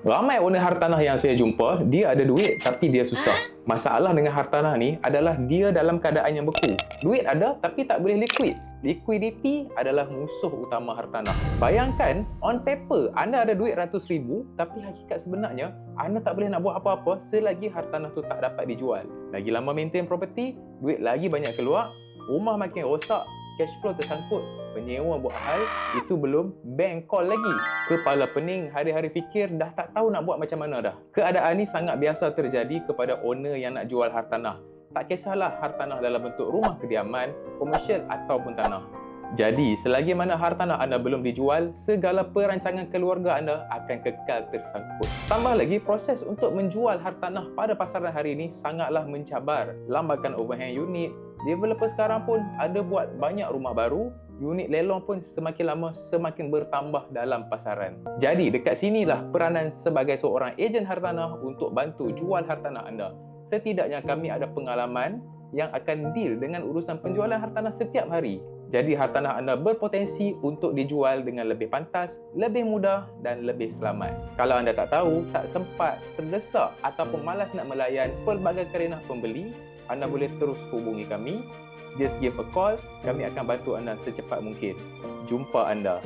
Ramai owner hartanah yang saya jumpa, dia ada duit tapi dia susah. Masalah dengan hartanah ni adalah dia dalam keadaan yang beku. Duit ada tapi tak boleh liquid. Liquidity adalah musuh utama hartanah. Bayangkan, on paper anda ada duit ratus ribu, tapi hakikat sebenarnya anda tak boleh nak buat apa-apa selagi hartanah tu tak dapat dijual. Lagi lama maintain property, duit lagi banyak keluar, rumah makin rosak, cash flow tersangkut, penyewa buat hal, itu belum bank call lagi. Kepala pening, hari-hari fikir dah tak tahu nak buat macam mana dah. Keadaan ni sangat biasa terjadi kepada owner yang nak jual hartanah. Tak kisahlah hartanah dalam bentuk rumah kediaman, komersial ataupun tanah. Jadi, selagi mana hartanah anda belum dijual, segala perancangan keluarga anda akan kekal tersangkut. Tambah lagi, proses untuk menjual hartanah pada pasaran hari ini sangatlah mencabar. Lambakan overhang unit, developer sekarang pun ada buat banyak rumah baru, unit lelong pun semakin lama semakin bertambah dalam pasaran. Jadi, dekat sinilah peranan sebagai seorang ejen hartanah untuk bantu jual hartanah anda. Setidaknya kami ada pengalaman yang akan deal dengan urusan penjualan hartanah setiap hari. Jadi hartanah anda berpotensi untuk dijual dengan lebih pantas, lebih mudah dan lebih selamat. Kalau anda tak tahu, tak sempat, terdesak ataupun malas nak melayan pelbagai kerenah pembeli, anda boleh terus hubungi kami. Just give a call, kami akan bantu anda secepat mungkin. Jumpa anda.